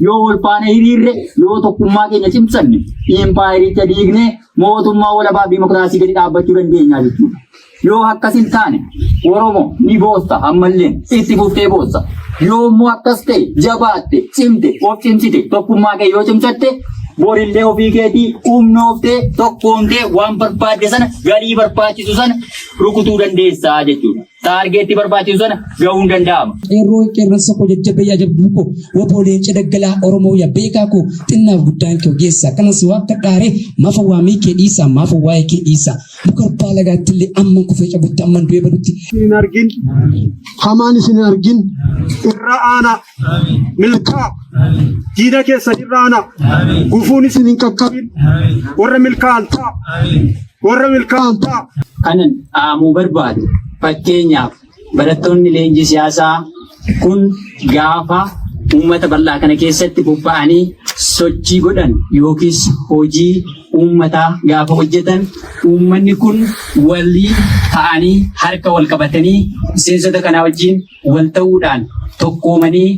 yoo wal faana hiriirre yoo tokkummaa keenya cimsanne impaayiricha diigne mootummaa walabaa dimokiraasii gadi dhaabbachuu dandeenya jechuudha. Yoo akkas hin taane Oromoo ni boossa ammallee itti fuftee boossa. Yoo immoo akkas ta'e jabaatte cimte of cimsite tokkummaa kee yoo cimsatte borillee ofii keetii humnooftee tokkoomtee waan barbaadde sana galii barbaachisu sana rukutuu dandeessaa jechuudha. Taargeetti barbaachisu sana gahuu hin danda'ama. Yeroo qeerransa koo jajjabeeyyaa jabduu koo wabooleen cidaggalaa Oromoo yaa beekaa koo xinnaaf guddaan kee ogeessa kanas waa akka dhaaree maafa waamii kee dhiisaa maafa waa'ee kee dhiisaa muka abbaa lagaattillee amman kufee cabutti amman du'ee badutti. Isin argin hamaan isin argin irra aanaa milkaa diina keessan irra aanaa gufuun isin hin qaqqabin warra milkaa'an ta'a warra milkaa'an ta'a. Kanan dhaamuu barbaadu fakkeenyaaf barattoonni leenjii siyaasaa kun gaafa uummata bal'aa kana keessatti bobba'anii sochii godhan yookiis hojii uummataa gaafa hojjetan uummanni kun walii ta'anii harka wal qabatanii miseensota kanaa wajjin wal ta'uudhaan tokkoomanii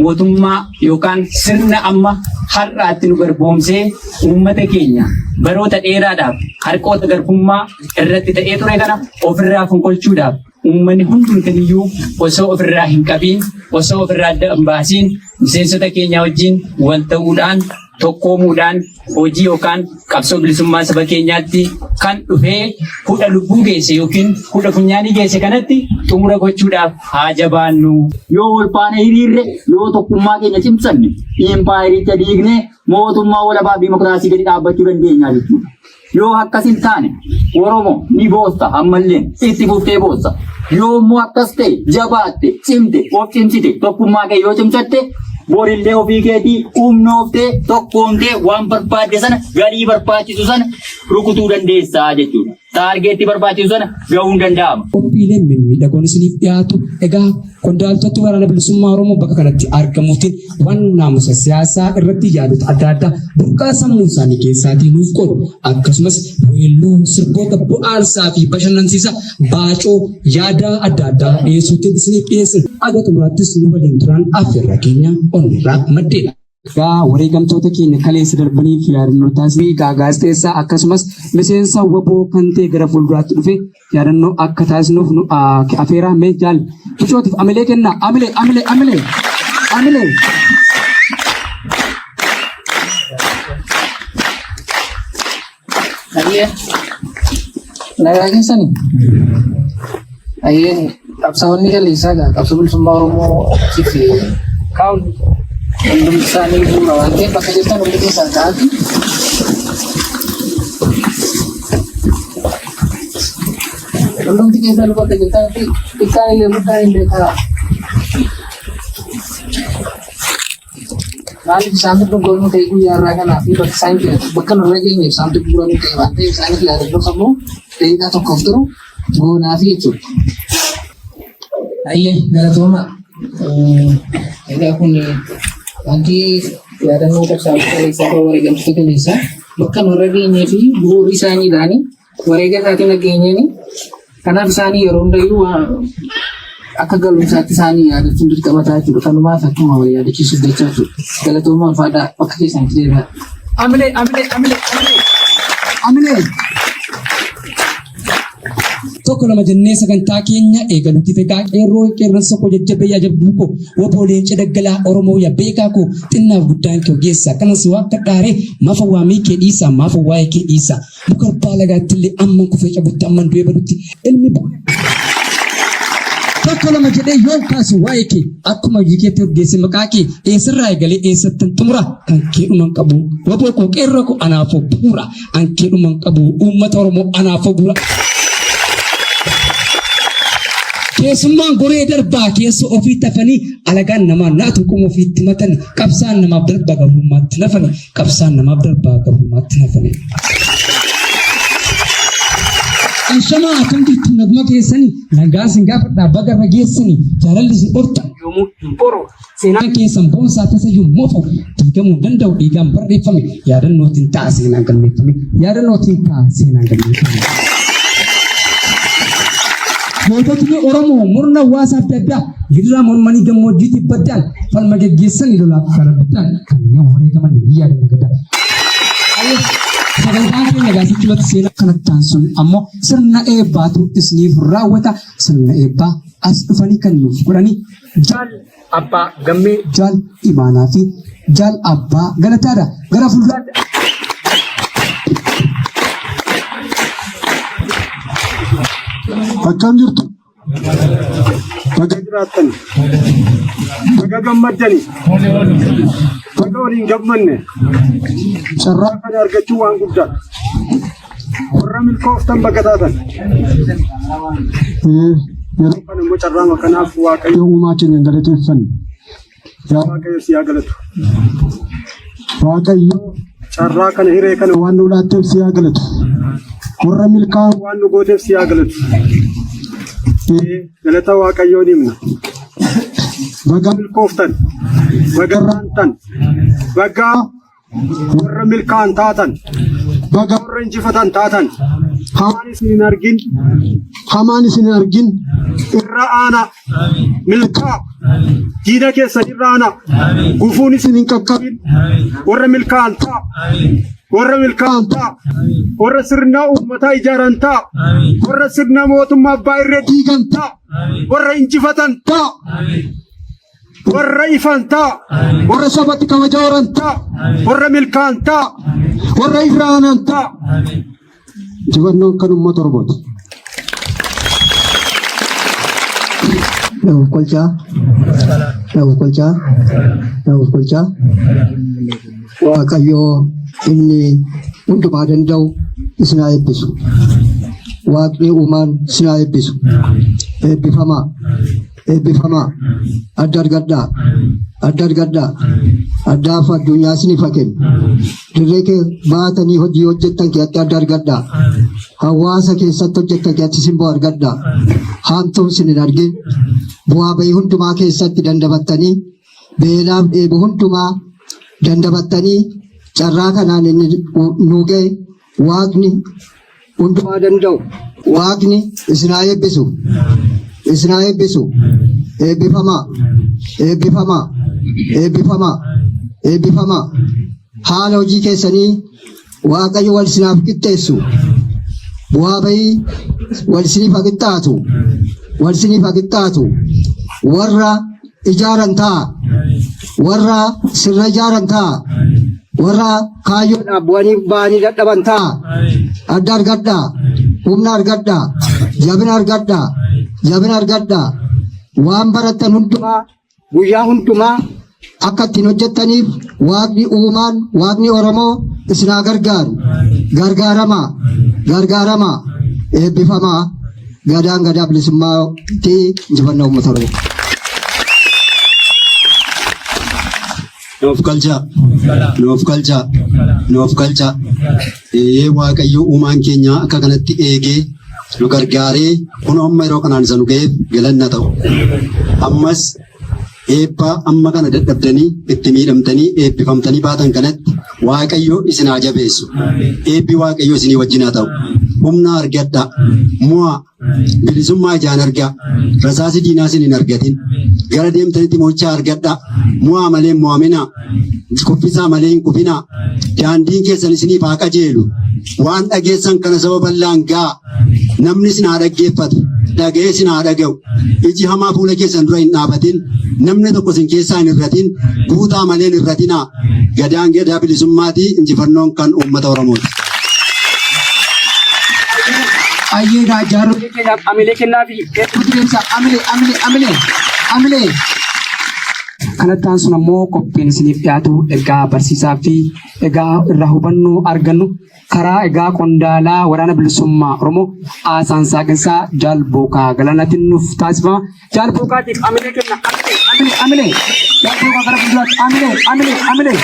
mootummaa yookaan sirna amma har'aatti nu garboomsee uummata keenya baroota dheeraadhaaf harkoota garbummaa irratti ta'ee ture kana ofirraa fonqolchuudhaaf uummanni hundumtiyyuu osoo ofirraa hin qabiin osoo ofirraa adda hin baasiin miseensota keenyaa wajjin wal ta'uudhaan tokkoomuudhaan hojii yookaan qabsoo bilisummaa saba keenyaatti kan dhufee hudha lubbuu geesse yookiin hudha funyaanii geesse kanatti xumura gochuudhaaf haa jabaannu. Yoo wal faana hiriirre yoo tokkummaa keenya cimsanne impaayiricha diigne mootummaa walabaa dimokiraasii gadi dhaabbachuu dandeenya jechuudha. Yoo akkas hin taane Oromoo ni boossa ammallee itti fuftee boossa. Yoo immoo akkas ta'e jabaatte cimte of cimsite tokkummaa kee yoo cimsatte borillee ofii keetii humnooftee tokkoomtee waan barbaadde sana galii barbaachisu sana rukutuu dandeessaa jechuudha. Taargeetti barbaachisu sana gahuu hin danda'ama. Qophiileen miidhagoon isiniif dhiyaatu egaa qondaaltonni waraana bilisummaa Oromoo bakka kanatti argamuutiin waan naamusa siyaasaa irratti yaadota adda addaa burqaa sammuu isaanii keessaatii nuuf qoodu akkasumas weelluu sirboota bu'aarsaa fi bashannansiisaa baacoo yaada adda addaa dhiyeessuutiin isiniif dhiyeessin aga xumuraattis nu waliin turan affeerra keenya onnirraa maddeedha. Egaa wareegamtoota keenya kaleessa darbaniif yaadannoo taasisanii gaazexeessaa akkasumas miseensa waboo kan ta'e gara fuulduraatti dhufe yaadannoo akka taasisnuuf nu afeeraa mee jaal Bucootiif amilee kennaa amilee. Ayyee nagaa keessanii ayyee qabsaa'onni kaleessaa qabsoo bilisummaa Oromoo fi kaa'uun hundum isaanii bu'uura waan ta'eef bakka jirtan hundi keessan ta'ati. Hundumti keessan bakka jirtan fi xiqqaan illee guddaan illee ta'a. Maaliif isaan dhugoon ta'e guyyaa irraa kanaa fi bakka isaan bakka nurra geenye isaan dhugoon ta'e waan ta'eef isaaniif yaadannoo qabu deebi'aa tokkoof turu goonaa fi jechuudha. Ayyee galatooma. Egaa kun wanti yaadannoo qabsaa'ota kaleessaa ta'uu wareegamtoota kaleessaa bakka nurra geenyee fi bu'uurri isaaniidhaani wareega isaatiin nageenyeeni kanaaf isaanii yeroo hundayyuu akka galumsaatti isaanii yaadachuun dirqama ta'a jechuudha. Kanumaaf akkuma wal yaadachiisuuf jecha jechuudha. Galatoomaa ulfaadhaa bakka keessanitti deebi'aa. Amilee. Tokko lama jennee sagantaa keenya eegaluutti fegaa qeerransa koo jajjabeeyyaa jabduu koo wabooleen cidaggalaa Oromoo yaa beekaa koo xinnaaf guddaan kee ogeessa kanas waa akka dhaaree maafa waamii kee dhiisaa maafa waa'ee kee dhiisaa muka abbaa lagaattillee amman kufee cabutti amman du'ee badutti ilmi tokko lama jedhee yoo kaasu waa'ee kee akkuma hiikeetti ogeesse maqaa kee eessarraa eegalee eessattan xumura kan keedhuman qabu waboo koo qeerroo koo anaafoo bu'uura an keedhuman qabu uummata Oromoo anaafoo bu'uura. Keessummaan goree darbaa keessa ofii tafanii alagaan namaa naatu kuma ofiitti matan qabsaan namaaf darbaa gabrummaatti nafani qabsaan namaaf darbaa gabrummaatti nafani. Anshamaa akamtiitti naguma keessanii nagaa sin gaafadhaa bagarra geessanii jaalalli sin horta yoomuu hin boru seenaan keessan boonsaa tasa yommuu ta'u diigamuu danda'u dhiigaan barreeffame yaadannootiin ta'a seenaan galmeeffame yaadannootiin ta'a seenaan galmeeffame. goototni Oromoo murna hawaasa adda addaa gidiraa mormanii gammoojjiitti baddaan falma geggeessan lolaaf karaa baddaan kanneen wareegaman biyya dagadaa. Sagantaan keenya gaasitti bakka seenaa kanattaan sun ammoo sirna eebbaatu isiniif raawwata. Sirna eebbaa as dhufanii kan nuuf godhanii jaal abbaa gammee, jaal imaanaa fi jaal abbaa galataadha. Gara fuulduraatti. Akkam jirtu? Baga jiraattan, baga gammaddani, baga waliin gammanne, carraa kana argachuu waan guddaa. Warra milkooftan baga taatan. Yeroo kana immoo carraa kanaaf Waaqayyo uumaa keenya galateeffanna. Yaa Waaqayyo si haa galatu. Waaqayyo carraa kana hiree kana waan nu laatteef si haa galatu. Warra milkaa'an waan nu gooteef si haa galatu. Galata Waaqayyoon himna. Baga milkooftan, baga raantan, baga warra milkaa'an taatan, baga warra injifatan taatan. Hamaan isin hin argin irra aana milkaa diina keessan irra aana gufuun isin hin qaqqabin warra milkaa'an ta'a. Warra milkaa'an ta'a. Warra sirna uummataa ijaaran ta'a. Warra sirna mootummaa abbaa irree diigan ta'a. Warra injifatan ta'a. Warra ifan ta'a. Warra sabatti kabaja horan ta'a. Warra milkaa'an ta'a. Warra irra aanan ta'a. Injifannoon kan uummata Oromooti. Naaf kolchaa. Waaqayyo inni hundumaa danda'u isin haa eebbisu. Waaqni uumaan isin haa eebbisu. Eebbifamaa. Adda argadhaa. Addaaf addunyaa isiniif haa kennu. Dirree kee baatanii hojii hojjettan keessatti adda argadhaa. Hawaasa keessatti hojjettan keessatti isin bu'aa argadhaa. Haamtuun isin hin argin. Bu'aa bahii hundumaa keessatti dandabattanii beelaaf dheebu hundumaa dandabattanii carraa kanaan inni nu ga'e Waaqni hundumaa danda'u. Waaqni isin haa eebbisu. Eebbifamaa. Haala hojii keessanii Waaqayyo wal isinaaf qixxeessu. Bu'aa bahii wal isiniif haa qixxaatu. Warra ijaaran ta'a. Warra sirna ijaaran ta'a. Warra kaayyoodhaaf bu'anii ba'anii dadhaban ta'a. Adda argadhaa. Humna argadhaa. Jabina argadhaa. Waan barattan hundumaa guyyaa hundumaa akka ittiin hojjettaniif Waaqni uumaan Waaqni Oromoo isin haa gargaaru. Gargaaramaa. Eebbifamaa. Gadaan gadaa bilisummaatti injifannoo uummata Oromoo. Nuuf galchaa. Waaqayyo uumaan keenya akka kanatti eegee nu gargaaree kun amma yeroo kanaan isa nu ga'eef galanna ta'u. Ammas eebba amma kana dadhabdanii itti miidhamtanii eebbifamtanii baatan kanatti Waaqayyo isin haa jabeessu. Eebbi Waaqayyo isinii wajjin haa ta'u. Humna argadhaa. Mo'a bilisummaa ijaan argaa. Rasaasi diinaa isin hin argatin. Gara deemtanitti mo'ichaa argadhaa. Mo'aa malee mo'aminaa. Kuffisaa malee hin kufinaa. Daandiin keessan isiniif haa qajeelu. Waan dhageessan kana saba bal'aan ga'a. Namni isin haa dhaggeeffatu. Dhaga'ee isin haa dhaga'u. Iji hamaa fuula keessan dura hin dhaabatin. Namni tokko isin keessaa hin irratin. Guutaa malee hin irratinaa. Gadaan gadaa bilisummaatii injifannoon kan uummata Oromooti. Ayyeegaa jaarroolee keenyaaf amilee kennaa fi eebbatu deemsa. Amilee. Kanattaan sun ammoo qophiin isiniif dhiyaatu egaa barsiisaa fi egaa irraa hubannoo argannu karaa egaa qondaalaa waraana bilisummaa Oromoo Aasaan Saaqinsaa Jaal Bookaa Galanaatiin nuuf taasifama. Jaal Bookaatiif amilee kenna. Amilee. Jaal Bookaa gara fuulduraatti amilee.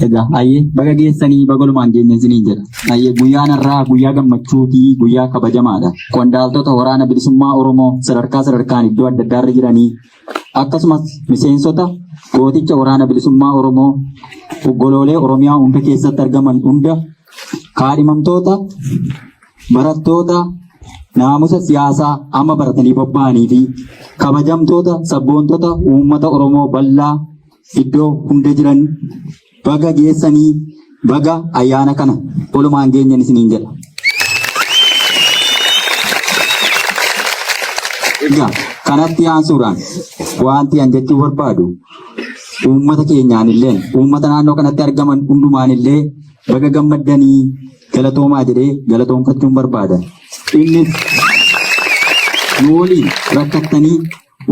Egaa ayyee baga geessanii bagolumaan keenya isiniin jedha. Ayyee guyyaan irraa guyyaa gammachuu fi guyyaa kabajamaadha. Qondaaltota waraana bilisummaa Oromoo sadarkaan iddoo adda addaarra jiranii akkasumas miseensota gooticha waraana bilisummaa Oromoo oggoloolee Oromiyaa hunda keessatti argaman hunda kaadhimamtoota, barattoota, naamusa siyaasaa amma baratanii bobba'anii fi kabajamtoota sabboontota uummata Oromoo bal'aa iddoo hunda jiran baga geessanii baga ayyaana kana olumaan geenyan isiniin jedha. Egaa kanatti aansuudhaan wanti an jechuu barbaadu uummata keenyaan illee uummata naannoo kanatti argaman hundumaan illee baga gammaddanii galatoomaa jedhee galatoonfachuun barbaada. Innis nu waliin rakkattanii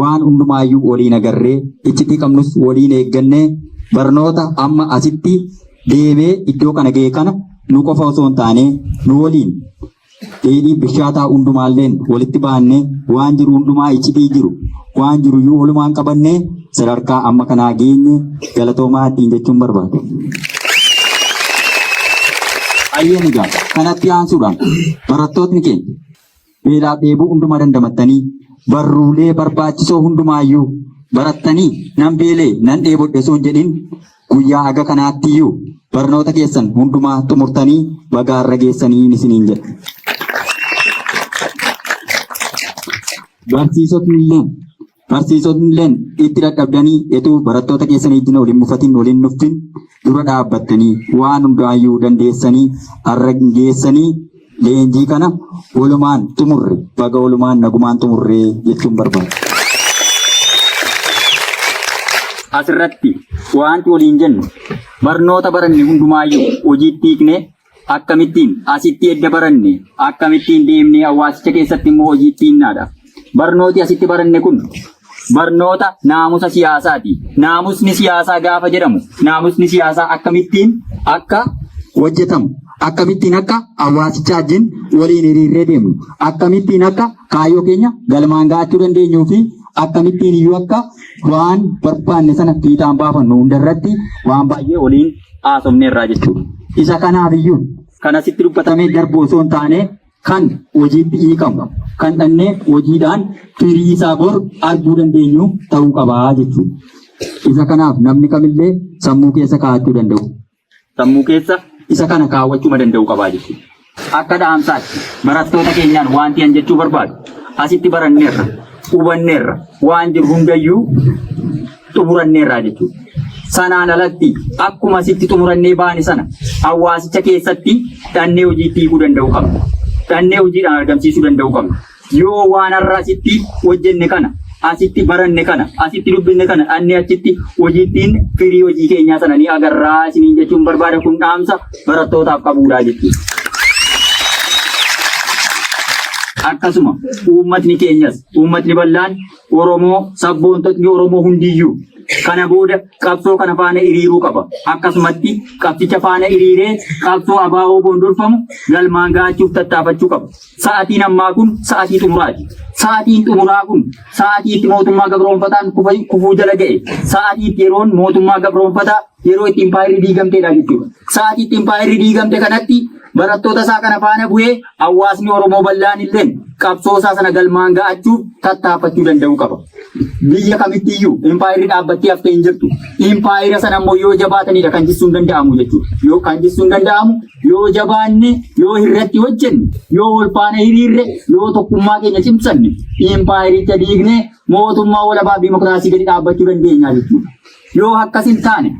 waan hundumaayyuu waliin agarree iccitii qabnus waliin eeggannee barnoota amma asitti deebee iddoo kana ga'e kana nu qofa osoo hin taane nu waliin dheedhii bishaataa hundumaalleen walitti baannee waan jiru hundumaa iccitii jiru waan jiruyyuu walumaan qabannee sadarkaa amma kanaa geenye galatoomaa ittiin jechuun barbaada. Ayyeen egaa kanatti aansuudhaan barattootni keenya beelaa dheebuu hundumaa dandamattanii barruulee barbaachisoo hundumaayyuu barattanii nan beelee nan dheebodhe osoo hin jedhin guyyaa haga kanaattiyyuu barnoota keessan hundumaa xumurtanii bagaarra geessanii isiniin jedha. Barsiisotni illee itti dadhabdanii etuu barattoota keessanii wajjin waliin mufatiin waliin nuffin dura dhaabbattanii waan hundaayyuu dandeessanii har'a geessanii leenjii kana walumaan xumurre baga walumaan nagumaan xumurree jechuun barbaada. Asirratti wanti waliin jennu barnoota baranne hundumaayyuu hojiitti hiiknee akkamittiin asitti edda baranne akkamittiin deemnee hawaasicha keessatti immoo hojiitti hiiknaadha. Barnooti asitti baranne kun barnoota naamusa siyaasaati. Naamusni siyaasaa gaafa jedhamu naamusni siyaasaa akkamittiin akka hojjetamu akkamittiin akka hawaasicha wajjin waliin hiriirree deemnu akkamittiin akka kaayyoo keenya galmaan ga'achuu dandeenyuu fi akkamittiin iyyuu akka waan barbaanne sana fiixaan baafannu hundarratti waan baay'ee waliin haasofneerraa jechuudha. Isa kanaaf iyyuu kan asitti dubbatamee darbu osoo hin taane kan hojiitti hiikamu kan dhannee hojiidhaan firii isaa bor arguu dandeenyu ta'uu qabaa jechuudha. Isa kanaaf namni kamillee sammuu keessa kaa'achuu danda'u. Sammuu keessa isa kana kaawwachuu danda'u qabaa jechuudha. Akka dhaamsaatti barattoota keenyaan wanti an jechuu barbaadu asitti baranneerra hubanneerra waan jiru hundayyuu xumuranneerraa jechuudha. Sanaan alatti akkuma asitti xumurannee baane sana hawaasicha keessatti dhannee hojiitti hiikuu danda'u qabna. Dhannee hojiidhaan argamsiisuu danda'u qabna. Yoo waan har'a asitti hojjenne kana asitti baranne kana asitti dubbinne kana dhannee achitti hojiittiin firii hojii keenyaa sana ni agarraa isiniin jechuun barbaada. Kun dhaamsa barattootaaf qabuudhaa jechuudha. Akkasuma uummatni keenyas uummatni bal'aan Oromoo sabboontotni Oromoo hundiyyuu kana booda qabsoo kana faana hiriiruu qaba. Akkasumatti qabsicha faana hiriiree qabsoo abaaboo boondorfamu galmaan ga'achuuf tattaafachuu qaba. Sa'aatiin ammaa kun sa'aatii xumuraati. Sa'aatiin xumuraa kun sa'aatii itti mootummaa gabroonfataan kufuu jala ga'e. Sa'aatii itti yeroon mootummaa gabroonfataa yeroo itti impaayirri diigamteedha jechuudha. Sa'aatii itti impaayirri diigamte kanatti barattoota isaa kana faana bu'ee hawaasni Oromoo bal'aan illee qabsoo isaa sana galmaan ga'achuuf tattaafachuu danda'u qaba. Biyya kamittiyyuu impaayirri dhaabbattee haftee hin jirtu. Impaayira sana immoo yoo jabaatanidha kan jissuun danda'amu jechuudha. Yoo kan jissuun danda'amu yoo jabaanne yoo irratti hojjenne yoo wal faana hiriirre yoo tokkummaa keenya cimsanne impaayiricha diignee mootummaa walabaa dimokiraasii gadi dhaabbachuu dandeenya jechuudha. Yoo akkas hin taane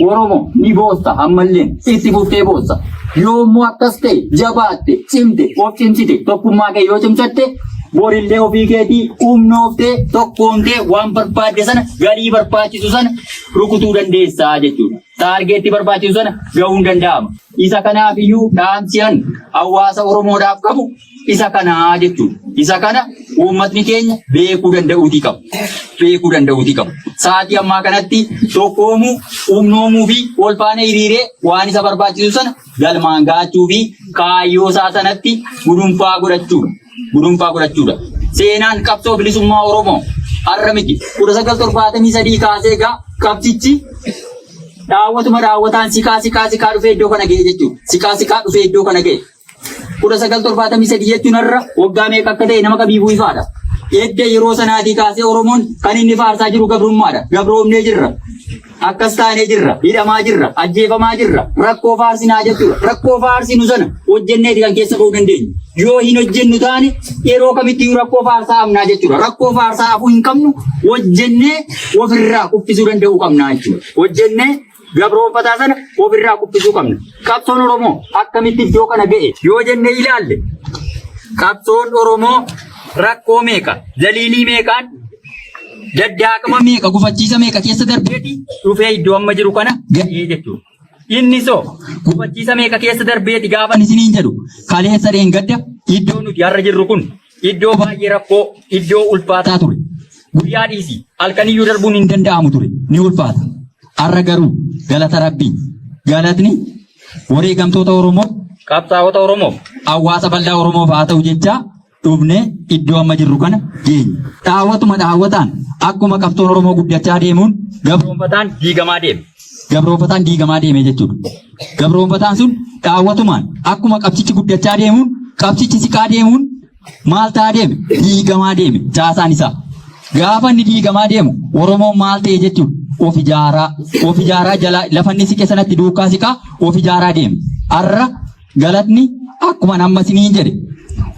Oromoo ni boossa ammallee itti fuftee boossa. Yoo immoo akkas ta'e jabaatte cimte of cimsite tokkummaa kee yoo cimsatte borillee ofii keetii humnooftee tokkoomtee waan barbaadde sana galii barbaachisu sana rukutuu dandeessaa jechuudha. Taargeetti barbaachisu sana ga'uun danda'ama. Isa kanaaf iyyuu dhaamsiyan hawaasa Oromoodhaaf qabu isa kanaa jechuudha. Isa kana uummatni keenya beekuu danda'uutii qabu. Beekuu danda'uutii qabu. Sa'aatii ammaa kanatti tokkoomuu, humnoomuu fi wal faana hiriiree waan isa barbaachisu sana galmaan ga'achuu fi kaayyoo isaa sanatti gudunfaa godhachuudha. Gudunfaa godhachuudha. Seenaan qabsoo bilisummaa Oromoo har'a miti 1973 kaasee egaa qabsichi daawwataan sikaa dhufee iddoo kana ga'e jechuudha. Sikaa dhufee iddoo kana ga'e. 1973 jechuun har'a waggaa meeqa akka ta'e nama qabiifuu ifaadha. Edda yeroo sanaatii kaasee Oromoon kan inni faarsaa jiru gabrummaadha. Gabroomnee jirra. akkas taanee jirra, hidhamaa jirra, ajjeefamaa jirra, rakkoo faarsinaa jechuudha. Rakkoo faarsinu sana hojjenneeti kan keessa ba'uu dandeenya. Yoo hin hojjennu taane yeroo kamitti rakkoo faarsaa hamnaa jechuudha. Rakkoo faarsaa hafuu hin qabnu hojjennee ofirraa kuffisuu danda'uu qabnaa jechuudha. Hojjennee gabroonfataa sana ofirraa kuffisuu qabna. Qabsoon Oromoo akkamitti iddoo kana ga'e yoo jennee ilaalle qabsoon Oromoo rakkoo meeqa, daliilii meeqaan, daddaaqama meeqa, gufachiisa meeqa keessa darbeeti dhufee iddoo amma jiru kana ga'ee jechuudha. Inni soo gufachiisa meeqa keessa darbeeti gaafa isiniin jedhu kaleessa dheengadda iddoo nuti har'a jirru kun iddoo baay'ee rakkoo, iddoo ulfaataa ture. Guyyaa dhiisii halkaniyyuu darbuun hin danda'amu ture, ni ulfaata. Har'a garuu galata Rabbii, galatni wareegamtoota Oromoo, qabsaa'ota Oromoo, hawaasa bal'aa Oromoof haa ta'u jecha dhufnee iddoo amma jirru kana geenya. Dhaawwatuma dhaawwataan akkuma qabsoon Oromoo guddachaa deemuun gabroonfataan diigamaa deeme. Gabroonfataan diigamaa deeme jechuudha. Gabroonfataan sun dhaawwatumaan akkuma qabsichi guddachaa deemuun qabsichi siqaa deemuun maal ta'aa deeme? Diigamaa deeme caasaan isaa. Gaafa inni diigamaa deemu Oromoon maal ta'e jechuudha? Of ijaaraa jala lafa inni siqe sanatti duukaa siqaa of ijaaraa deeme. Har'a galatni akkuma amma isiniin jedhe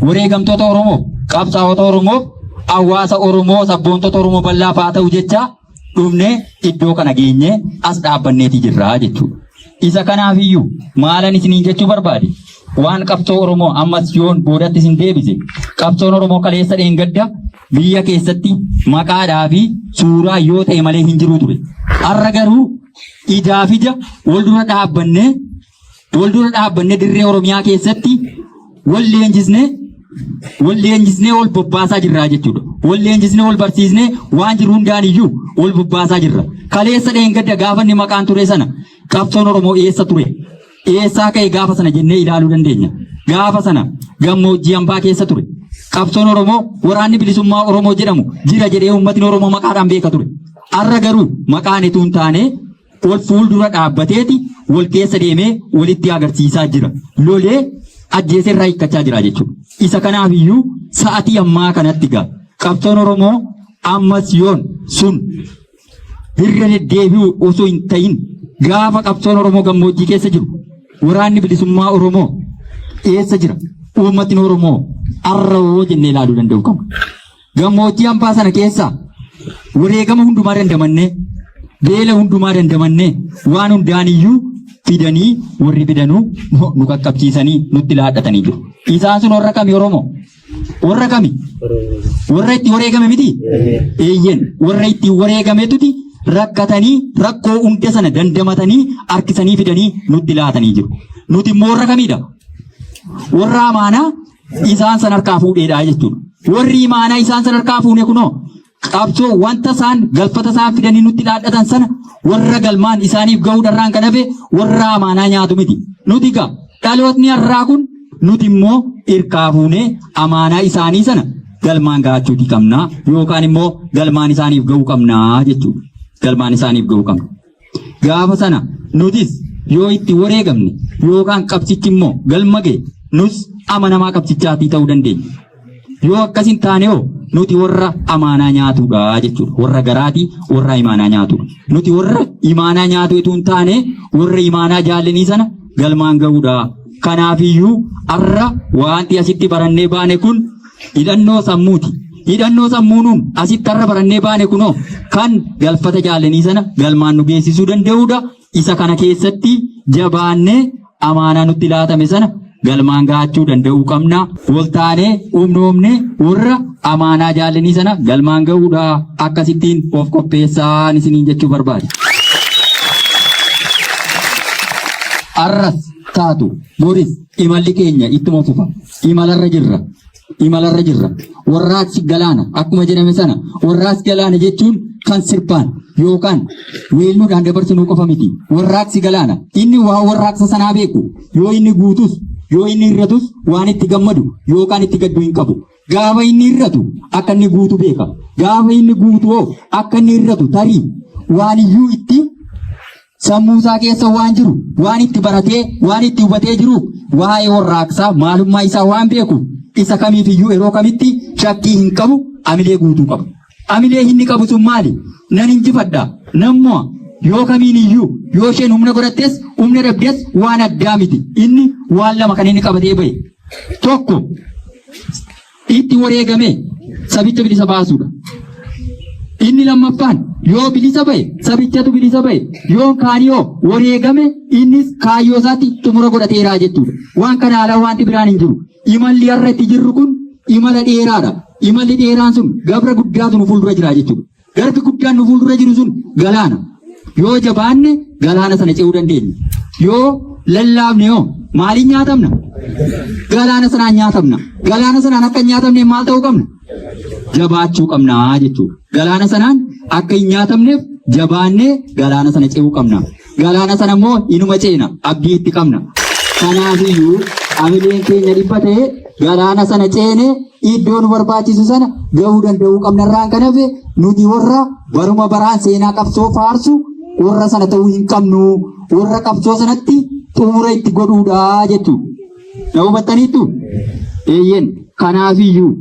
wareegamtoota Oromoo, qabsaa'ota Oromoo, hawaasa Oromoo, sabboontota Oromoo bal'aaf haa ta'u jecha dhufnee iddoo kana geenyee as dhaabbanneeti jirra jechuudha. Isa kanaafiyyuu maalan isiniin jechuu barbaade waan qabsoo Oromoo ammas yoon boodatti isin deebise qabsoon Oromoo kaleessa dheengadda biyya keessatti maqaadhaa fi suuraa yoo ta'e malee hin jiru ture. Har'a garuu ijaaf ija wal dura dhaabbannee dirree Oromiyaa keessatti wal leenjisnee ol bobbaasaa jirra jechuudha. Wal leenjisnee ol barsiisnee waan jiru hundaan iyyuu ol bobbaasaa jirra. Kaleessa dheengadda gaafa inni maqaan ture sana qabsoon Oromoo eessa ture? Eessaa ka'e gaafa sana jennee ilaaluu dandeenya. Gaafa sana gammoojjii hambaa keessa ture. Qabsoon Oromoo waraanni bilisummaa Oromoo jedhamu jira jedhee uummatni Oromoo maqaadhaan beeka ture. Har'a garuu maqaan ituu hin taane ol fuuldura dhaabbateeti wal keessa deemee walitti agarsiisaa jira. Lolee ajjeesee irraa hiikkachaa jira jechuudha. Isa kanaafiyyuu sa'atii ammaa kanatti gaa qabsoon Oromoo ammas yoon sun hirra deddeebi'u osoo hin ta'in gaafa qabsoon Oromoo gammoojjii keessa jiru waraanni bilisummaa Oromoo eessa jira? Uummatni Oromoo har'a hoo jennee ilaaluu danda'u qabna. Gammoojjii hambaa sana keessaa wareegama hundumaa dandamannee beela hundumaa dandamannee waan hundaaniyyuu fidanii warri fidanuu nu qaqqabsiisanii nutti laadhatanii jiru. Isaan sun warra kami Oromoo? Warra kami? Warra itti wareegame miti? Eeyyen warra itti wareegametuti rakkatanii rakkoo hunda sana dandamatanii harkisanii fidanii nutti laatanii jiru. Nuti immoo warra kamidha? Warra amaanaa isaan san harkaa fuudheedha jechuudha. Warri imaanaa isaan san harkaa fuune kunoo qabsoo wanta isaan galfata isaan fidanii nutti laadhatan sana warra galmaan isaaniif gahuu dharraan kan hafe warra amaanaa nyaatu miti. Nuti gaa dhalootni har'aa kun nuti immoo hirkaa fuunee amaanaa isaanii sana galmaan gahachuuti qabnaa yookaan immoo galmaan isaaniif gahuu qabnaa jechuudha. Galmaan isaaniif gahuu qabna. Gaafa sana nutis yoo itti wareegamne yookaan qabsichi immoo galma ga'e nus amanamaa qabsichaatii ta'uu dandeenya. Yoo akkasin taane hoo nuti warra amaanaa nyaatudha jechuudha. Warra garaatii warra imaanaa nyaatudha. Nuti warra imaanaa nyaatu itoo hin taane warra imaanaa jaallanii sana galmaan ga'uudha. Kanaafiyyuu har'a wanti asitti barannee baane kun hidhannoo sammuuti. Hidhannoo sammuunuun asitti har'a barannee baane kunoo kan galfata jaallanii sana galmaan nu geessisuu danda'uudha. Isa kana keessatti jabaannee amaanaa nutti laatame sana galmaan gahachuu danda'uu qabna. Waltaanee humnoomne warra amaanaa jaallanii sana galmaan gahuudha. Akkasittiin of qopheessaa isiniin jechuu barbaade. Arras taatu boris imalli keenya ittuma fufa. Imalarra jirra. Warraaqsi galaana akkuma jedhame sana warraaqsi galaana jechuun kan sirbaan yookaan weelluudhaan dabarsinuu qofa miti. Warraaqsi galaana inni waa warraaqsa sanaa beeku yoo inni guutus yoo inni irratus waan itti gammadu yookaan itti gaddu hin qabu. Gaafa inni irratu akka inni guutu beeka. Gaafa inni guutu hoo akka inni irratu tarii waan iyyuu itti sammuusaa keessa waan jiru waan itti baratee waan itti hubatee jiru waa'ee warraaqsaa maalummaa isaa waan beeku isa kamiifiyyuu yeroo kamitti shakkii hin qabu amilee guutuu qabu. Amilee inni qabu sun maali? Nan injifadha. Nammoo yoo kamiin iyyuu yoo isheen humna godhattes humna dhabdes waan addaa miti. Inni waan lama kan inni qabatee bahe. Tokko itti wareegame sabicha bilisa baasuudha. Inni lammaffaan yoo bilisa bahe sabichatu bilisa bahe yoo kaaniyoo wareegame innis kaayyoo isaatti xumura godhateeraa jechuudha. Waan kana alaa wanti biraan hin jiru. Imalli har'a itti jirru kun imala dheeraadha. Imalli dheeraan sun gabra guddaatu nu fuuldura jira jechuudha. Garbi guddaan nu fuuldura jiru sun galaana. Yoo jabaanne galaana sana ce'uu dandeenya. Yoo lallaafne yoo maaliin nyaatamna? Galaana sanaan nyaatamna. Galaana sanaan akka hin nyaatamne maal ta'uu qabna? Jabaachuu qabna jechuudha. Galaana sanaan akka hin nyaatamneef jabaannee galaana sana ce'uu qabna. Galaana sana immoo inuma ceena abdii itti qabna. Kanaafiyyuu amileen keenya dhibba ta'ee galaana sana ceenee iddoo nu barbaachisu sana gahuu danda'uu qabna. Irraan kan hafe nuti warra baruma baraan seenaa qabsoo faarsu warra sana ta'uu hin qabnu. Warra qabsoo sanatti xumura itti godhuudha jechuudha. Na hubattaniittu? Eeyyen kanaafiyyuu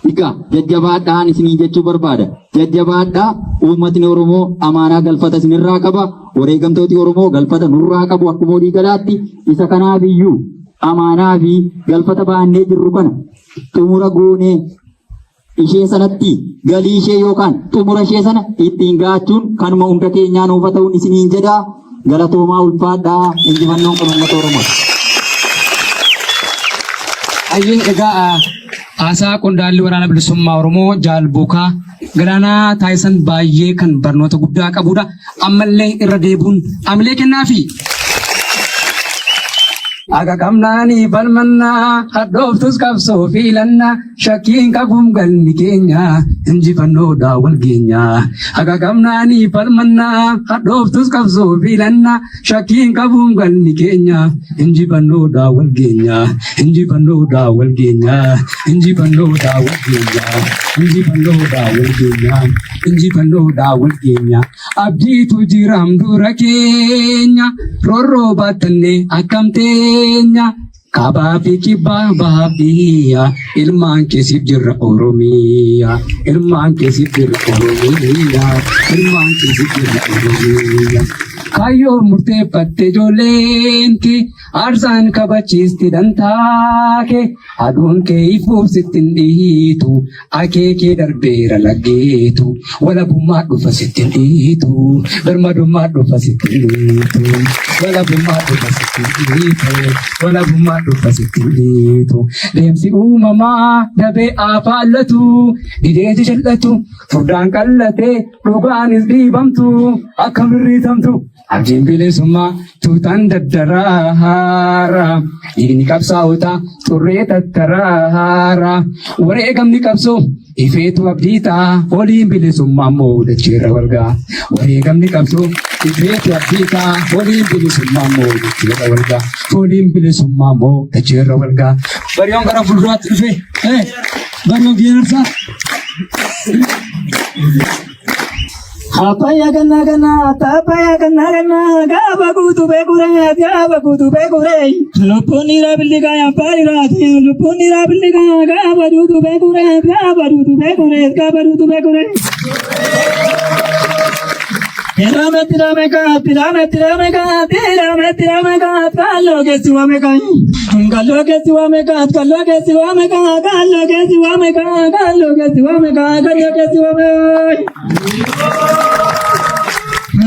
egaa jajjabaadhaan isinii jechuu barbaada. Jajjabaadhaa uummatni Oromoo amaanaa galfata isinirraa qaba. Wareegamtooti Oromoo galfata nurraa qabu akkuma olii galaatti. Isa kanaafiyyuu amaanaa fi galfata baannee jirru kana xumura goonee ishee sanatti galii ishee yookaan xumura ishee sana ittiin gaachuun kanuma hunda keenyaa nuuf ta'uun isiniin jedhaa. Galatoomaa ulfaadhaa injifannoon kan uummata Oromoo. Ayyee egaa haasaa qondaalli waraana bilisummaa Oromoo Jaal Bookaa Galaanaa Taayisan baay'ee kan barnoota guddaa qabudha. Ammallee irra deebuun amilee kennaafi. Aga kamnaanii falmannaa hadhooftus qabsoo fiilannaa shakkiin qabuun galmi keenya injifannoodhaa wal geenya. Aga kamnaanii falmannaa hadhooftus qabsoo fiilannaa shakkiin qabuun galmi keenya injifannoodhaa wal geenya. Injifannoodhaa wal geenya. Injifannoodhaa wal geenya. Injifannoodhaa wal geenya. Injifannoodhaa wal geenya. Abdiitu jiraam dura keenya roorroo baatannee akkamtee. Kaabaa fi kibbaa baabiyyaa ilmaan keessiif jirra Oromiyaa. Ilmaan keessiif jirra Oromiyaa. Ilmaan keessiif jirra Oromiyaa. Kaayyoo murteeffatte ijoolleen kee aarsaan kabachiisti dantaa kee aduun kee ifuuf sittin dhiitu akeekee darbeera laggeetu walabummaa dhufa sittin dhiitu birmadummaa dhufa sittin dhiitu walabummaa dhufa sittin dhiitu walabummaa dhufa sittin dhiitu deemsi uumamaa dabee afaallatu dideeti jal'atu furdaan qallatee dhugaanis dhiibamtu akka mirriitamtu. Abdiin bilisummaa tuutaan daddaraara dhiigni qabsaa'otaa xurree tattaraara wareegamni qabsoo ifeetu abdiitaa waliin bilisummaa immoo dacheerra walgaa wareegamni qabsoo ifeetu abdiitaa waliin bilisummaa immoo dacheerra walgaa waliin bilisummaa immoo dacheerra walgaa bariyoon gara fuulduraatti dhufe bariyoon geerarsaa. Apaya gana gana, tapaya gana gana, gaba kutu bekure, gaba kutu bekure. Lupuni rabili kaya pari rati, lupuni rabili kaya gaba kutu bekure, gaba kutu bekure, gaba kutu bekure. Tirame tirame ka, tirame tirame ka, tirame tirame ka, kallo ke siwame ka, kallo ke siwame ka, kallo ke siwame ka, kallo ke siwame ka, kallo ke siwame ka, kallo ke siwame.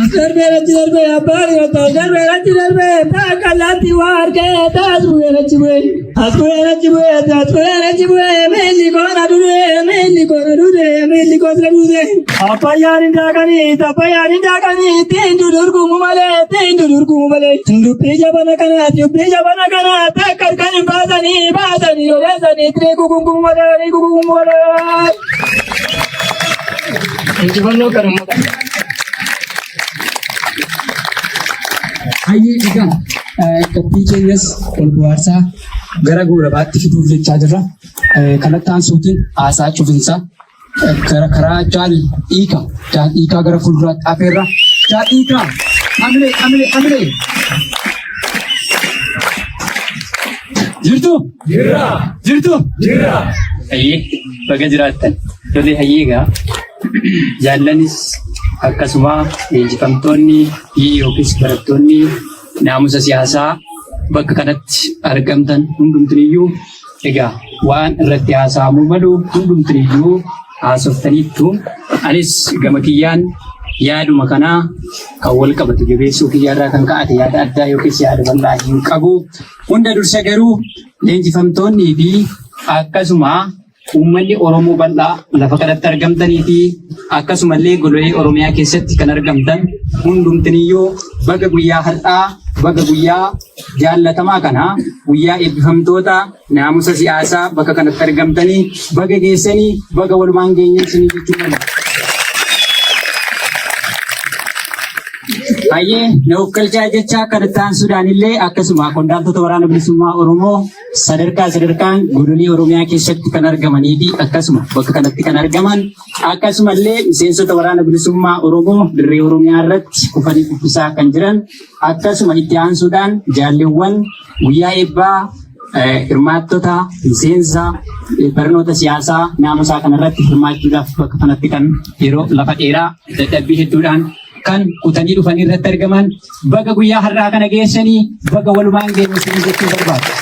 Darbe darbe apari hoto darbe ta kalati war ke tasbuye rachibwe meli ko na dude apayani dagani tindu durgu mumale tindu peja bana kana ta karkani bazani yorezani tre gugumale injibanno karamu. Ayyee egaa qophii keenyas ol bohaarsaa gara goolabaatti fiduuf jechaa jirra. Kanatti aansuutiin haasaa cufinsaa gara karaa Jaal Hiikaa gara fuulduraatti afeerra. Jaal Hiikaa amilee. Jirtu. Ayyee baga jiraattan. Tole hayyeegaa jaallanis akkasuma leenjifamtoonni yookiis barattoonni naamusa siyaasaa bakka kanatti argamtan hundumtiniyyuu egaa waan irratti haasa'amuu malu hundumtiniyyuu haasoftaniittu. Anis gama kiyyaan yaaduma kanaa kan wal qabatu jabeessuu kiyyaarraa kan ka'ate yaada addaa yookiis yaada bal'aa hin qabu. Hunda dursa garuu leenjifamtoonnii fi akkasuma uummanni Oromoo bal'aa lafa kanatti argamtanii fi akkasumallee golee Oromiyaa keessatti kan argamtan hundumtiniyyuu baga guyyaa har'aa baga guyyaa jaallatamaa kana guyyaa eebbifamtoota naamusa siyaasaa bakka kanatti argamtanii baga geessanii baga walumaan geenye isinii jechuudha. Hayyee na ukkalchaa jechaa kanattaan Sudaanillee akkasuma qondaaltota waraana bilisummaa Oromoo sadarkaan godolee Oromiyaa keessatti kan argamanii fi akkasuma bakka kanatti kan argaman akkasumallee miseensota waraana bilisummaa Oromoo dirree Oromiyaa irratti kufanii kuffisaa kan jiran akkasuma itti aansuudhaan jaalleewwan guyyaa eebbaa hirmaattota miseensa barnoota siyaasaa naamusaa kanarratti hirmaachuudhaaf bakka kanatti kan yeroo lafa dheeraa dadhabbii hedduudhaan kan kutanii dhufanii irratti argaman baga guyyaa har'aa kana geessanii baga walumaan geenye isinii jechuu barbaadu.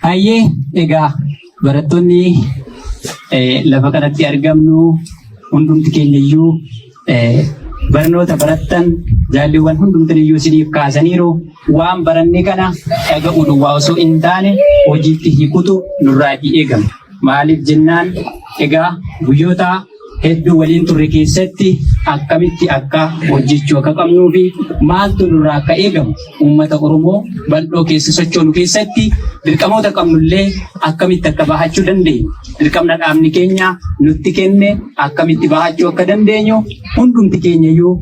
Hayyee egaa barattoonni lafa kanatti argamnu hundumti keenyayyuu barnoota barattan jaalleewwan hundumtiniyyuu isiniif kaasaniiru waan baranne kana dhaga'uu duwwaa osoo hin taane hojiitti hiikutu nurraatii eegama. Maaliif jennaan egaa guyyoota hedduu waliin turre keessatti akkamitti akka hojjechuu akka qabnuu fi maaltu nurraa akka eegamu uummata Oromoo bal'oo keessa sochoonu keessatti dirqamoota qabnullee akkamitti akka bahachuu dandeenyu dirqamna dhaabni keenya nutti kenne akkamitti bahachuu akka dandeenyu hundumti keenyayyuu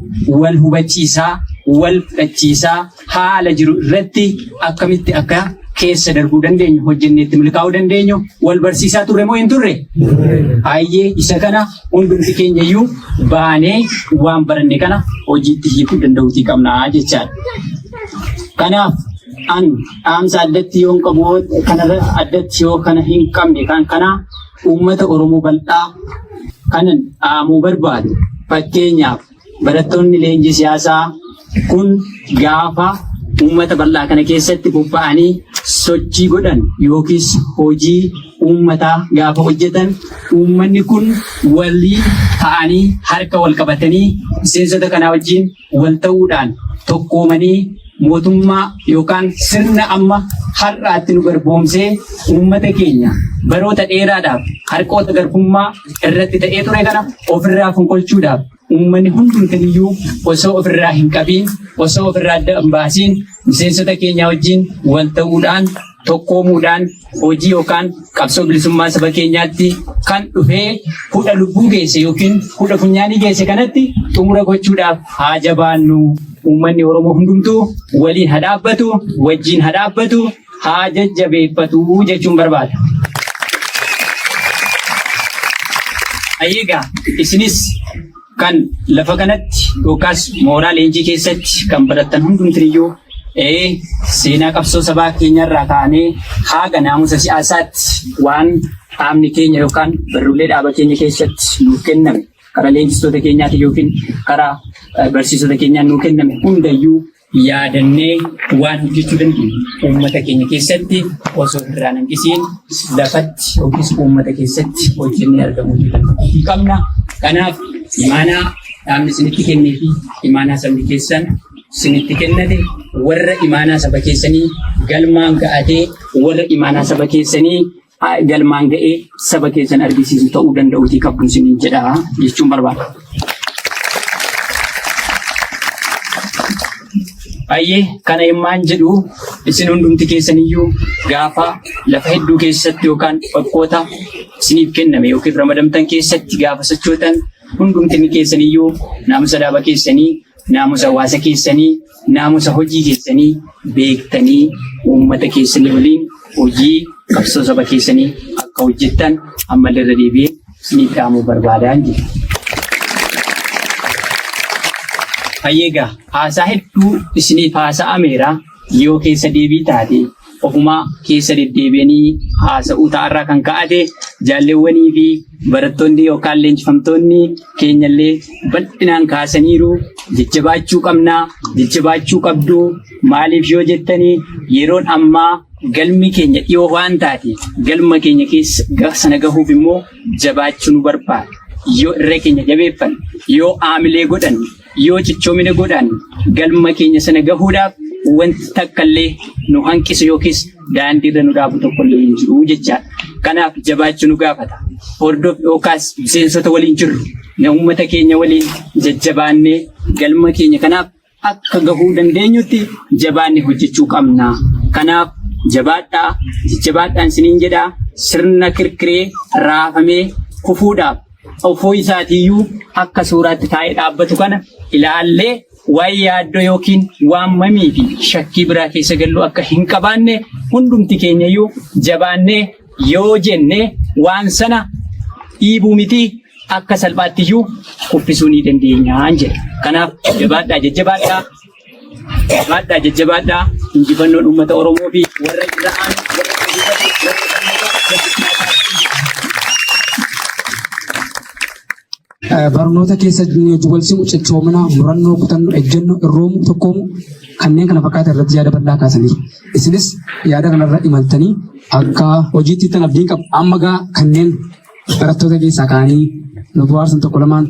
wal hubachiisaa wal fudhachiisaa haala jiru irratti akkamitti akka keessa darbuu dandeenyu hojjenneetti milkaa'uu dandeenyu wal barsiisaa turre moo hin turre? Hayyee isa kana hundumti keenyayyuu baanee waan baranne kana hojiitti hiikuu danda'uutii qabnaa jechaadha. Kanaaf an dhaamsa addatti yoo hin qabu kanarra addatti yoo kana hin qabne kan kana uummata Oromoo bal'aa kanan dhaamuu barbaadu fakkeenyaaf barattoonni leenjii siyaasaa kun gaafa uummata bal'aa kana keessatti bobba'anii sochii godhan yookiis hojii uummataa gaafa hojjetan uummanni kun walii ta'anii harka wal qabatanii miseensota kanaa wajjin wal ta'uudhaan tokkoomanii mootummaa yookaan sirna amma har'aatti nu garboomsee uummata keenya baroota dheeraadhaaf harkoota garbummaa irratti ta'ee ture kana ofirraa fonqolchuudhaaf uummanni hundumtiyyuu osoo ofirraa hin qabiin osoo ofirraa adda hin baasiin miseensota keenya wajjin wal ta'uudhaan tokkoomuudhaan hojii yookaan qabsoo bilisummaa saba keenyaatti kan dhufee hudha lubbuu geesse yookiin hudha funyaanii geesse kanatti xumura gochuudhaaf haa jabaannu. Uummanni Oromoo hundumtuu waliin haa dhaabbatu, wajjin haa dhaabbatu, haa jajjabeeffatu jechuun barbaada. Egaa isinis kan lafa kanatti yookaas mooraa leenjii keessatti kan barattan hundumtiyyuu seenaa qabsoo sabaa keenyarraa kaanee haga naamusa siyaasaatti waan dhaabni keenya yookaan barruulee dhaaba keenya keessatti nuuf kenname karaa leenjistoota keenyaati yookiin karaa barsiisota keenyaan nuuf kenname hundayyuu yaadannee waan hojjechuu dandeenyu uummata keenya keessatti osoo irraa hanqisiin lafatti yookiis uummata keessatti hojjennee argamuu qabna. Kanaaf imaanaa dhaabni isinitti kennee fi imaanaa sabni keessan isinitti kennate warra imaanaa saba keessanii galmaan ga'atee warra imaanaa saba keessanii galmaan ga'ee saba keessan argisiisu ta'uu danda'uutii qabdu isiniin jedha jechuun barbaada. Baay'ee kana himmaan jedhu isin hundumti keessaniyyuu gaafa lafa hedduu keessatti yookaan bakkoota isiniif kenname yookiin ramadamtan keessatti gaafa sochootan hundumti keessaniyyuu naamusa dhaaba keessanii, naamusa hawaasa keessanii, naamusa hojii keessanii beektanii uummata keessanii waliin hojii qabsoo saba keessanii akka hojjettan ammallee irra deebi'ee isiniif dhaamuu barbaadan jedha. Hayyeegaa haasaa hedduu isiniif haasa'ameera yoo keessa deebii taate ofumaa keessa deddeebi'anii haasa'uu ta'arraa kan ka'ate jaalleewwanii fi barattoonni yookaan leenjifamtoonni keenyallee bal'inaan kaasaniiru. Jajjabaachuu qabnaa, jajjabaachuu qabdu. Maaliif yoo jettanii yeroon ammaa galmi keenya dhiyoo waan taate galma keenya keessa sana gahuuf immoo jabaachuu nu barbaada. Yoo irree keenya jabeeffan, yoo aamilee godhan, yoo cichoomina godhan galma keenya sana gahuudhaaf wanti takkallee nu hanqisu yookiis daandiirra nu dhaabu tokkollee hin jiru jechaadha. Kanaaf jabaachuu nu gaafata. Hordoof yookaas miseensota waliin jirru, uummata keenya waliin jajjabaannee galma keenya kanaaf akka gahuu dandeenyutti jabaannee hojjechuu qabna. Kanaaf jabaadhaa, jajjabaadhaan isiniin jedhaa. Sirna kirkiree raafamee kufuudhaaf ofoo isaatiiyyuu akka suuraatti taa'ee dhaabbatu kana ilaallee waan yaaddoo yookiin waan mamii fi shakkii biraa keessa gallu akka hin qabaanne hundumti keenyayyuu jabaannee yoo jenne waan sana dhiibuu miti akka salphaattiyyuu kuffisuu ni dandeenya jedha. Kanaaf jabaadhaa, jajjabaadhaa. Jabaadhaa, jajjabaadhaa. Injifannoon uummata Oromoo fi warra jiraan barnoota keessa wal simu cichoomina murannoo kutannoo ejjennoo irroomu tokkoomu kanneen kana fakkaatan irratti yaada bal'aa kaasaniiru. Isinis yaada kanarra imaltanii akka hojiitti tan abdiin qabu amma gaa kanneen barattoota keessaa ka'anii nu bohaarsan tokko lamaan.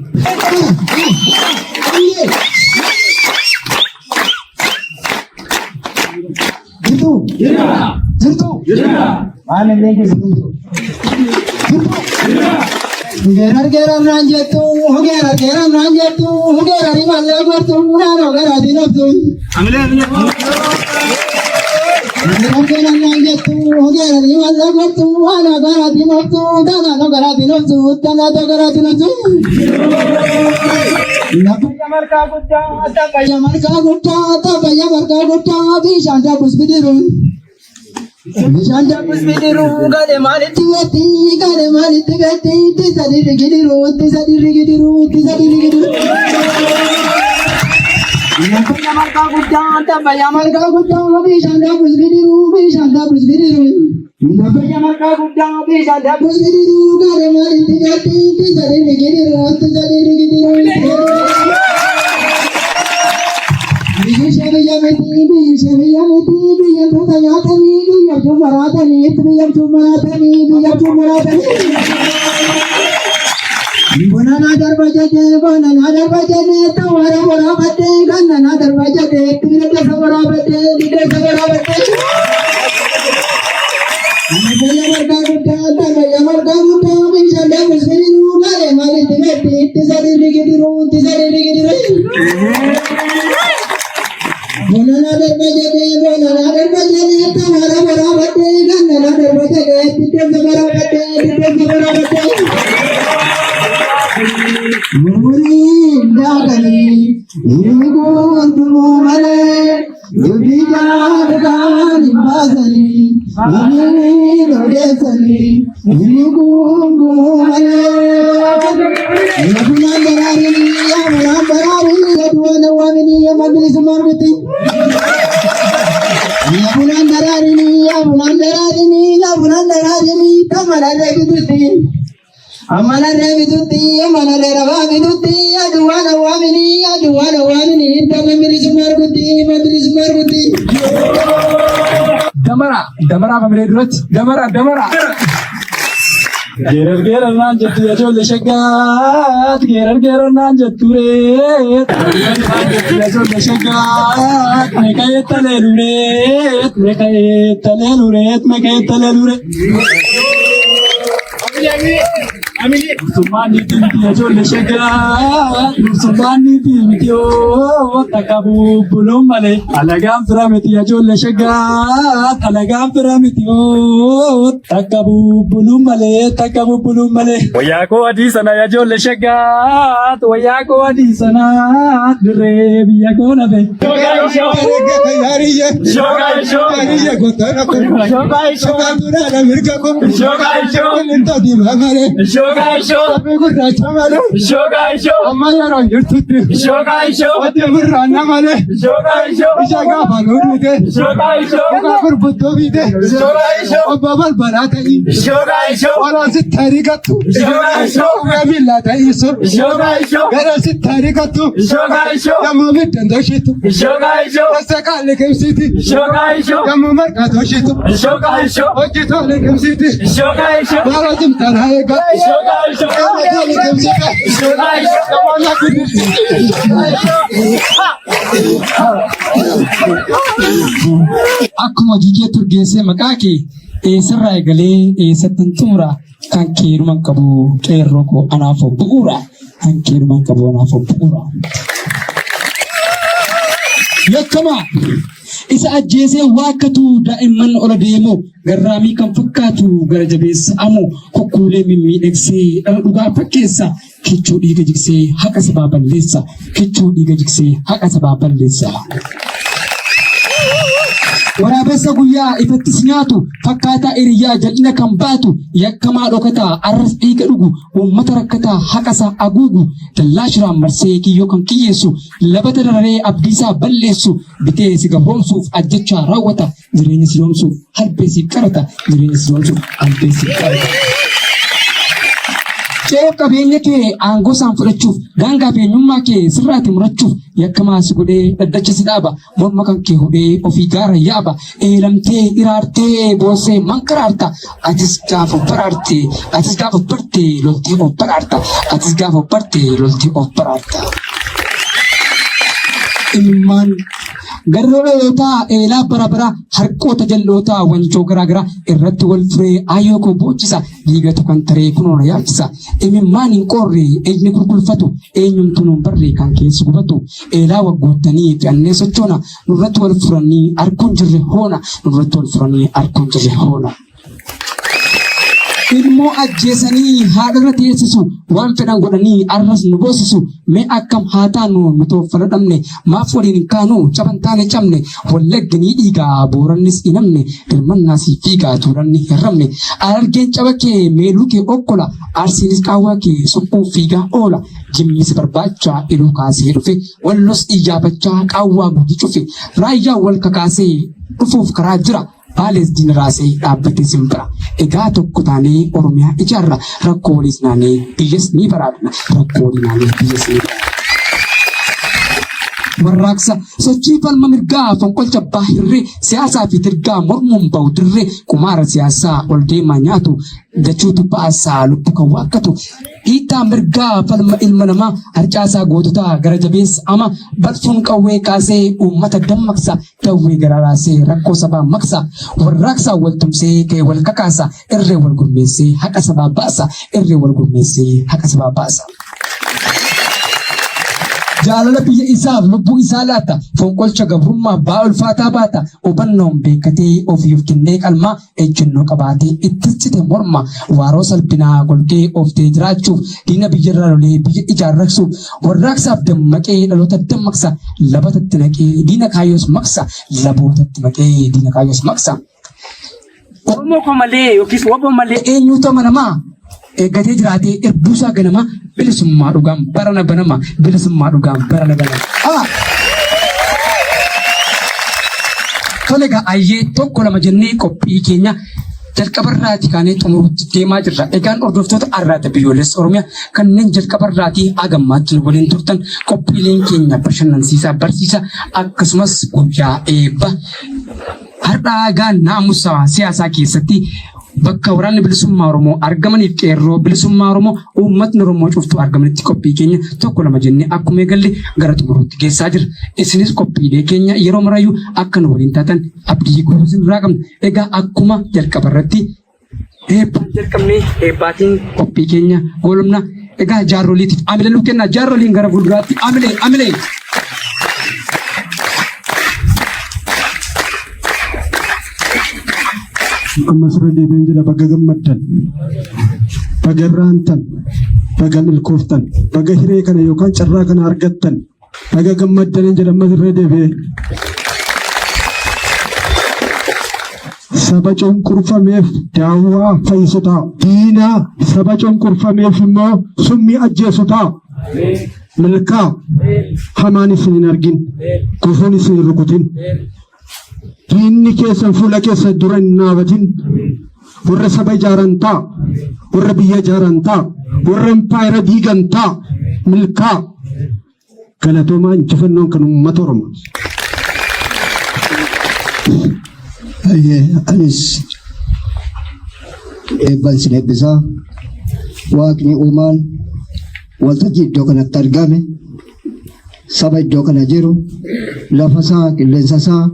Gerar ranjetu, gerar ranjetu, gerar imalle gortu, nano gerar dinabtu. Gerar ranjetu, gerar imalle gortu, nano gerar dinabtu, nano gerar dinabtu, nano gerar dinabtu. Napaya marka gutta, bishanda busbidiru. Bishanda busbidiru, gade maliti gati, tisadi rigidiru. Napaya marka gutta, bishanda busbidiru. Napaya marka gutta, bishanda busbidiru, gade maliti gati, tisadi rigidiru. Banana darbajate, tawara borabate, ganana darbajate, tirete sabarabate, dide sabarabate. Napaya marka gutta, bishanda busbidiru, gade maliti gati, tisadi rigidiru. Banana darbajate, tawara borabate, ganana darbajate, dide sabarabate. Muri dagani, irugo tumare, yubija dagani bazani, amini rodesani, irugo tumare. Yabunan darari, yaduana wamini yamaglis marbuti. Yabunan darari, tamara rebiduti. Amana rebiduti, aduana wamini, tamamilis marbuti. Damara family duratti damara. Gerar naan jettu ijoollee shaggaat, gerar naan jettu reet, ijoollee shaggaat, meeqa eettalee lureet. Summaan niitii miti ijoollee shaggaat, summaan niitii miti oo takka bubbuluun malee. Alagaan fira miti ijoollee shaggaat, alagaan fira miti oo takka bubbuluun malee. Wayyaa koo adii sana ijoollee shaggaat, wayyaa koo adii sana dirree biyya koo nafe. Shoga Sabee gurraacha malee. Amma yeroo jirtutti. Wanti birraanna malee. Ija gaafa nuudute. Muka gurguddoo biite. Obbo balbalaa ta'ii. Waraasitti ariigattu. Uumee miillaa ta'ii sun. Garasitti ariigattu. Yemmuu midhaan toshitu. Tasa qaalli qibsiiti. Yemmuu marqaa toshitu. Hojjetoolee qibsiiti. Baala jimtanaa eega. Qaalli qibsiiti. Qabaanaa guddisi. Akkuma jijjee turgeessee maqaa kee eessarraa eegalee eessatti xumura kan keeruman qabu qeerroo koo anaaf bu'uura kan keeruman qabu anaaf bu'uura. Yakkama isa ajjeesee waakkatu daa'imman ola deemu garraamii kan fakkaatu gara jabeessa amu kokkuulee mimmiidhagsee dhala dhugaa fakkeessa kichuu dhiiga jigsee haqa sabaa balleessa kichuu dhiiga jigsee haqa sabaa balleessa. Waraabessa guyyaa ifattis nyaatu fakkaataa hiriyaa jal'ina kan baatu yakkamaa dhokataa arras dhiiga dhugu uummata rakkataa haqasaa aguugu dallaa shiraan marsee kiyyoo kan kiyyeessu labata dararee abdiisaa balleessu bitee si gabroomsuuf ajjechaa raawwata jireenya si yoomsuuf halbeesii qarata jireenya si yoomsuuf halbeesii qarata. Ceeb qabeenya kee aangoo isaan fudhachuuf daangaa eenyummaa kee sirraatti murachuuf yakkamaa si godhee dhaddacha si dhaaba morma kan kee hudhee ofii gaara yaaba eelamtee iraartee boosee mankaraarta atis gaafa baraarte atis gaafa barte loltee of baraarta atis gaafa barte loltee of baraarta. Ilmaan garroolootaa eelaa barabara harkoota jal'ootaa wancoo garaagaraa irratti wal furee ayyoo koo boochisa dhiigatu kan taree kunoona yaachisa imimmaan hin qorre ejni gurgulfatu eenyumtu nuun barree kan keessi gubatu eelaa waggootanii fe'annee sochoona nurratti wal furanii arguun jirre hoona nurratti wal furanii arguun jirre hoona. Ilmoo ajjeesanii haadharra teessisu waan fedhan godhanii arras nu boosisu mee akkam haa taanu nu tooffala dhabne maaf waliin hin kaanu caban taane cabne wallagganii dhiigaa boorannis hinamne dirmannaasii fiigaa tuuranni hirramne argeen caba kee meeluu kee okkola arsiinis qaawwaa kee suphuu fiigaa oola jimmisi barbaachaa iluu kaasee dhufe wallos iyyaafachaa qaawwaa guddi cufe raayyaa wal kakaasee dhufuuf karaa jira. Baales dinaraasee dhaabbatee simbira. Egaa tokko taanee Oromiyaa ijaarra rakkoo waliis naanee biyyas ni baraadna rakkoo walii naanee biyyas ni baraadna. Warraaqsa sochii falma mirgaa fonqolcha baahirree siyaasaa fi tirgaa mormuun bahu dirree kumaara siyaasaa ol deemaa nyaatu dachuutu ba'aasaa lubbu kan waakkatu hiitaa mirgaa falma ilma namaa harcaasaa goototaa gara jabeessa ama balfuun qawwee kaasee uummata dammaqsa dawwee garaaraasee rakkoo sabaa maqsa warraaqsaa wal tumsee kee wal kakaasa irree wal gurmeessee haqa sabaa baasa irree wal gurmeessee haqa sabaa baasa. Jaalala biyya isaaf lubbuu isaa laata fonqolcha gabrummaa ba'aa ulfaataa baata hubannoon beekatee ofiif kennee qalmaa ejjennoo qabaatee ittissite morma waaroo salphinaa golgee oftee jiraachuuf diina biyyarraa lolee biyya ijaarrachsuuf warraaqsaaf dammaqee dhaloota dammaqsa labatatti naqee diina kaayyoos maqsa labootatti maqee diina kaayyoos maqsa. Oromoo ko malee yookiis wabo malee eenyuutu amanamaa eeggatee jiraatee erbuusaa ganama bilisummaa dhugaan barana banama bilisummaa dhugaan barana banama. Tolega ayyee tokko lama jennee qophii keenya jalqabarraati kaanee xumuruutti deemaa jirra. Egaan hordoftoota arraata biyyoolessa Oromiyaa kanneen jalqabarraatii hagammaatti nu waliin turtan qophiileen keenya bashannansiisaa barsiisa akkasumas guyyaa eebba har'aa naamusa siyaasaa keessatti bakka waraanni bilisummaa Oromoo argamaniif qeerroo bilisummaa Oromoo uummatni Oromoo cuftuu argamanitti qophii keenya tokko lama jennee akkuma eegalle gara xumuruutti geessaa jira. Isinis qophiilee keenya yeroo marayyuu akka nu waliin taatan abdii guutuu irraa qabna. Egaa akkuma jalqabarratti eebbaan jalqabnee eebbaatiin qophii keenya goolumna. Egaa jaarroliitiif amila nu kennaa jaarroliin gara fuulduraatti amilee. Ammas irra deebiin jira baga gammaddan baga irraantan baga milkooftan baga hiree kana yookaan carraa kana argattan baga gammaddan jedha ammas irra deebi'ee. saba cunqurfameef daawwaa fayyisu ta'a. Diina saba cunqurfameef immoo summii ajjeesu ta'a. Milkaa hamaan isin hin argin, gufuun isin hin rukutin. Diinni keessan fuula keessan dura hin dhaabatin. Warra saba ijaaran ta'a, warra biyya ijaaran ta'a, warra impaayira diigan ta'a. Milkaa galatoomaa injifannoon kan uummata Oromoo. Anis eebban sin eebbisaa waaqni uumaan waltajjii iddoo kanatti argame saba iddoo kana jiru lafa isaa qilleensa isaa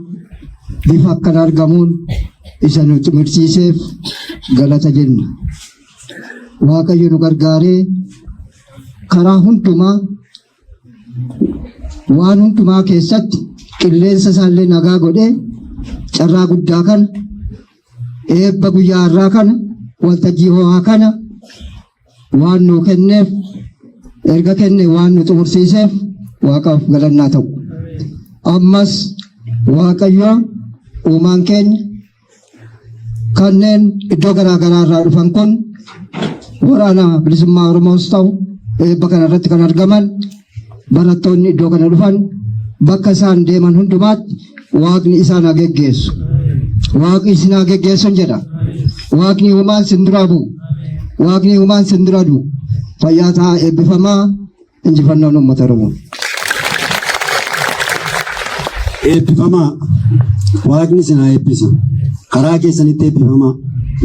bifa akkana argamuun isa nutti mirsiiseef galata jenna. Waaqayyo nu gargaaree karaa hundumaa waan hundumaa keessatti qilleensa isaallee nagaa godhee carraa guddaa kana eebba guyyaa har'aa kana waltajjii ho'aa kana waan nu kenneef erga kenne waan nu xumursiiseef waaqaaf galannaa ta'u. Ammas Waaqayyo uumaan keenya kanneen iddoo garaa garaa irraa dhufan kun waraana bilisummaa Oromoos ta'u eebba kana irratti kan argaman barattoonni iddoo kana dhufan bakka isaan deeman hundumaatti waaqni isaan haa geggeessu. Waaqni isin haa geggeessu jedha. Waaqni uumaan sin duraa bu'u. Waaqni uumaan sin duraa du'u. Fayyaa ta'aa eebbifamaa injifannoon uummata Oromoo. Eebbifamaa waaqni isin haa eebbisu. Karaa keessanitti eebbifamaa.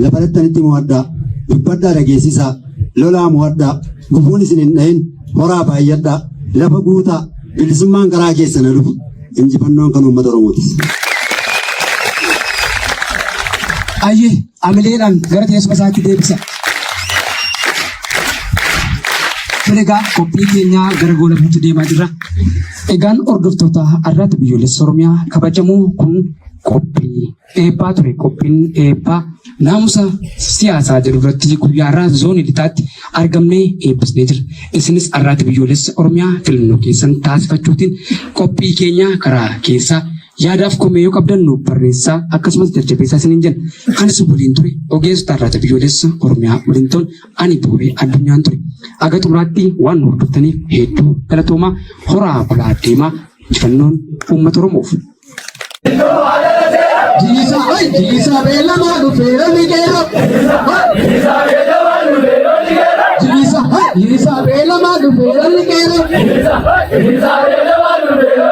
Lafa dhattanitti mo'adhaa. Dubbadhaa dhageessisaa. Lolaa mo'adhaa. Gufuun isin hin dhahin. Horaa baay'adhaa. Lafa guutaa. Bilisummaan karaa keessana dhufu. Injifannoon kan uummata Oromootis. Ayyee amileedhaan gara teessuma isaatti deebisa. Egaa qophii keenyaa gara goolabuutti deemaa jirra. Egaan hordoftoota har'aatti biyyoolessa Oromiyaa kabajamu kun qophii eebbaa ture. Qophiin eebbaa naamusa siyaasaa jedhu irratti guyyaa har'aa zoonii lixaatti argamnee eebbisnee jira. Isinis har'aatti biyyoolessa Oromiyaa filannoo keessan taasifachuutiin qophii keenya karaa keessaa yaadaaf komee yoo qabdan nu barreessaa akkasumas jajjabeessaa isiniin jenna. Anis waliin ture ogeessota har'aatti biyyoolessa Oromiyaa waliin ta'uun ani Booree Addunyaan ture. Aga xumuraatti waan nu hordoftaniif hedduu galatoomaa horaa bulaa deemaa injifannoon uummata Oromoof. Jilisa beelamaa dhufeera miidheera. Jilisa beelamaa dhufeera miidheera.